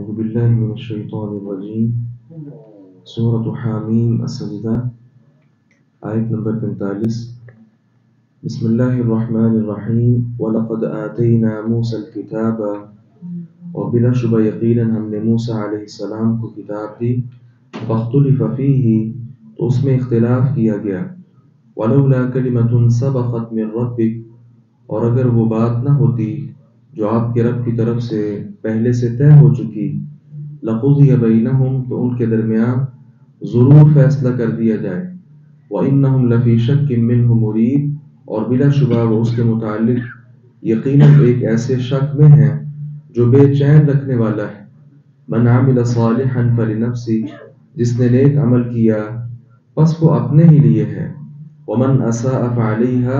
أعوذ بالله من الشيطان الرجيم سورة حامیم السجدہ آیت نمبر 45 بسم اللہ الرحمن الرحیم وَلَقَدْ آتَيْنَا مُوسَى الْكِتَابَ اور بلا شبہ یقیناً ہم نے موسیٰ علیہ السلام کو کتاب دی فَاخْتُلِفَ فِيهِ تو اس میں اختلاف کیا گیا وَلَوْلَا كَلِمَةٌ سَبَقَتْ مِنْ رَبِّكَ اور اگر وہ بات نہ ہوتی جو آپ کے رب کی طرف سے پہلے سے طے ہو چکی لَقُضِيَ بَيْنَهُمْ تو ان کے درمیان ضرور فیصلہ کر دیا جائے وَإِنَّهُمْ لَفِي شَكٍّ مِّنْهُ مُرِيبٍ اور بلا شبہ وہ اس کے متعلق یقیناً ایک ایسے شک میں ہیں جو بے چین رکھنے والا ہے مَنْ عَمِلَ صَالِحًا فَلِنَفْسِهِ جس نے نیک عمل کیا پس وہ اپنے ہی لیے ہے وَمَنْ أَسَاءَ فَعَلَيْهَا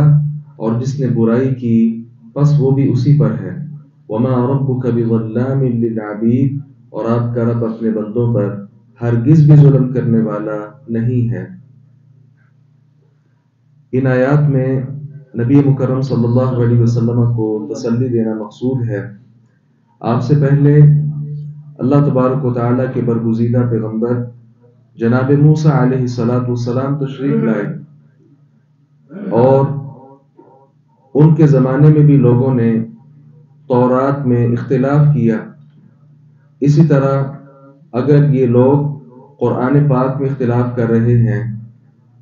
اور جس نے برائی کی پس وہ بھی اسی پر ہے وَمَا رَبُّكَ بِظَلَّامٍ لِّلْعَبِيدِ اور آپ کا رب اپنے بندوں پر ہرگز بھی ظلم کرنے والا نہیں ہے۔ ان آیات میں نبی مکرم صلی اللہ علیہ وسلم کو تسلی دینا مقصود ہے۔ آپ سے پہلے اللہ تبارک و تعالیٰ کے برگزیدہ پیغمبر جناب موسیٰ علیہ السلام تشریف لائے اور ان کے زمانے میں بھی لوگوں نے تورات میں اختلاف کیا۔ اسی طرح اگر یہ لوگ قرآن پاک میں اختلاف کر رہے ہیں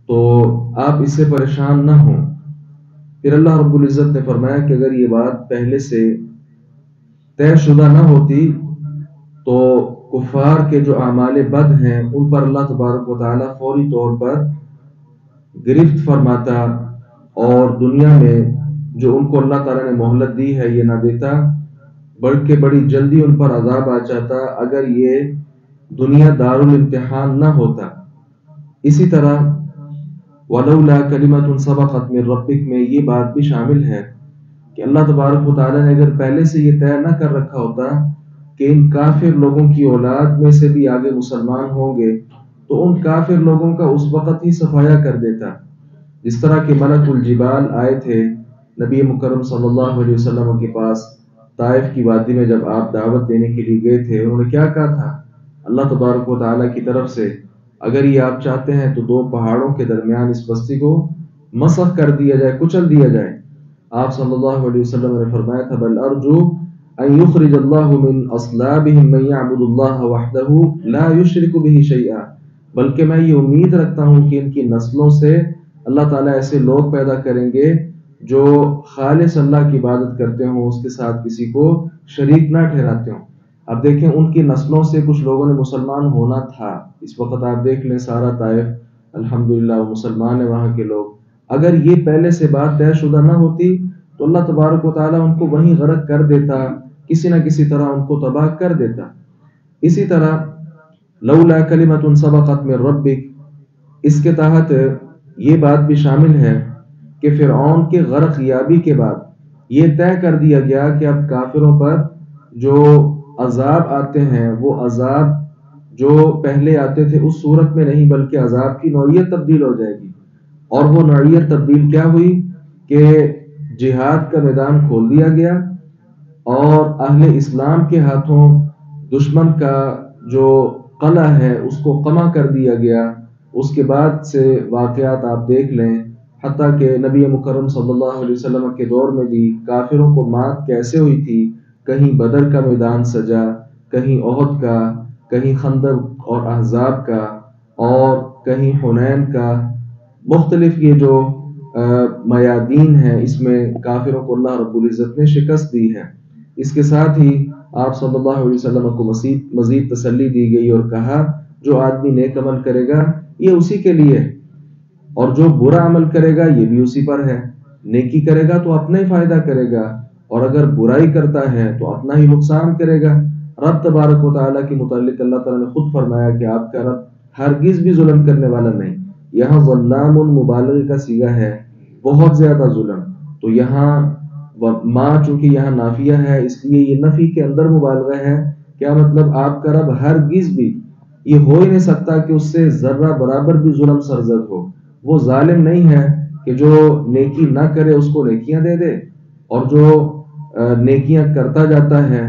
تو آپ اس سے پریشان نہ ہوں۔ پھر اللہ رب العزت نے فرمایا کہ اگر یہ بات پہلے سے طے شدہ نہ ہوتی تو کفار کے جو اعمال بد ہیں ان پر اللہ تبارک و تعالیٰ فوری طور پر گرفت فرماتا اور دنیا میں جو ان کو اللہ تعالیٰ نے مہلت دی ہے یہ نہ دیتا بلکہ بڑی جلدی ان پر عذاب آ جاتا اگر یہ دنیا دارالامتحان نہ ہوتا۔ اسی طرح وَلَوْلَا كَلِمَةٌ سَبَقَتْ مِنْ رَبِّكَ میں یہ بات بھی شامل ہے کہ اللہ تبارک و تعالیٰ نے اگر پہلے سے یہ طے نہ کر رکھا ہوتا کہ ان کافر لوگوں کی اولاد میں سے بھی آگے مسلمان ہوں گے تو ان کافر لوگوں کا اس وقت ہی صفایا کر دیتا، جس طرح کہ ملک الجبال آئے تھے نبی مکرم صلی اللہ علیہ وسلم کے پاس طائف کی وادی میں جب آپ دعوت دینے کے لیے گئے تھے انہوں نے کیا کہا تھا اللہ تبارک و تعالیٰ کی طرف سے اگر یہ آپ چاہتے ہیں تو دو پہاڑوں کے درمیان اس بستی کو مسخ کر دیا جائے، کچل دیا جائے۔ آپ صلی اللہ علیہ وسلم نے فرمایا تھا بل ارجو ان یخرج اللہ من اصلابہم من یعبد اللہ وحدہ لا یشرک بہ شیئا بلکہ میں یہ امید رکھتا ہوں کہ ان کی نسلوں سے اللہ تعالیٰ ایسے لوگ پیدا کریں گے جو خالص اللہ کی عبادت کرتے ہوں، اس کے ساتھ کسی کو شریک نہ ٹھہراتے ہوں۔ اب دیکھیں ان کی نسلوں سے کچھ لوگوں نے مسلمان ہونا تھا، اس وقت آپ دیکھ لیں سارا طائف الحمدللہ وہ مسلمان ہیں وہاں کے لوگ۔ اگر یہ پہلے سے بات طے شدہ نہ ہوتی تو اللہ تبارک و تعالیٰ ان کو وہیں غرق کر دیتا، کسی نہ کسی طرح ان کو تباہ کر دیتا۔ اسی طرح لولا کلمۃ سبقت من ربک اس کے تحت یہ بات بھی شامل ہے کہ فرعون کے غرق یابی کے بعد یہ طے کر دیا گیا کہ اب کافروں پر جو عذاب آتے ہیں وہ عذاب جو پہلے آتے تھے اس صورت میں نہیں بلکہ عذاب کی نوعیت تبدیل ہو جائے گی، اور وہ نوعیت تبدیل کیا ہوئی کہ جہاد کا میدان کھول دیا گیا اور اہل اسلام کے ہاتھوں دشمن کا جو قلعہ ہے اس کو قمع کر دیا گیا۔ اس کے بعد سے واقعات آپ دیکھ لیں حتیٰ کہ نبی مکرم صلی اللہ علیہ وسلم کے دور میں بھی کافروں کو مات کیسے ہوئی تھی، کہیں بدر کا میدان سجا، کہیں احد کا، کہیں خندق اور احزاب کا اور کہیں حنین کا، مختلف یہ جو میادین ہیں اس میں کافروں کو اللہ رب العزت نے شکست دی ہے۔ اس کے ساتھ ہی آپ صلی اللہ علیہ وسلم کو مزید تسلی دی گئی اور کہا جو آدمی نیک عمل کرے گا یہ اسی کے لیے ہے اور جو برا عمل کرے گا یہ بھی اسی پر ہے، نیکی کرے گا تو اپنا ہی فائدہ کرے گا اور اگر برائی کرتا ہے تو اپنا ہی نقصان کرے گا۔ رب تبارک و تعالیٰ کے متعلق اللہ تعالیٰ نے خود فرمایا کہ آپ کا رب ہرگز بھی ظلم کرنے والا نہیں۔ یہاں ظلام مبالغہ کا صیغہ ہے، بہت زیادہ ظلم، تو یہاں ماں چونکہ یہاں نافیہ ہے اس لیے یہ نفی کے اندر مبالغہ ہے۔ کیا مطلب آپ کا رب ہرگز بھی یہ ہو ہی نہیں سکتا کہ اس سے ذرہ برابر بھی ظلم سرزد ہو، وہ ظالم نہیں ہے کہ جو نیکی نہ کرے اس کو نیکیاں دے دے اور جو نیکیاں کرتا جاتا ہے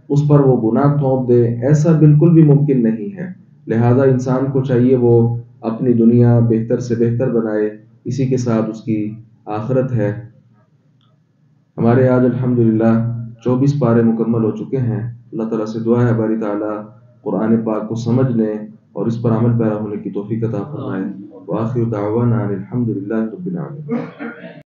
اس پر وہ گناہ تھوپ دے، ایسا بالکل بھی ممکن نہیں ہے۔ لہذا انسان کو چاہیے وہ اپنی دنیا بہتر سے بہتر بنائے، اسی کے ساتھ اس کی آخرت ہے۔ ہمارے آج الحمدللہ 24 پارے مکمل ہو چکے ہیں۔ اللہ تعالیٰ سے دعا ہے باری تعالیٰ قرآن پاک کو سمجھنے اور اس پر عمل پیرا ہونے کی توفیق عطا فرمائے۔ وآخر دعوانا ان الحمدللہ رب العالمین۔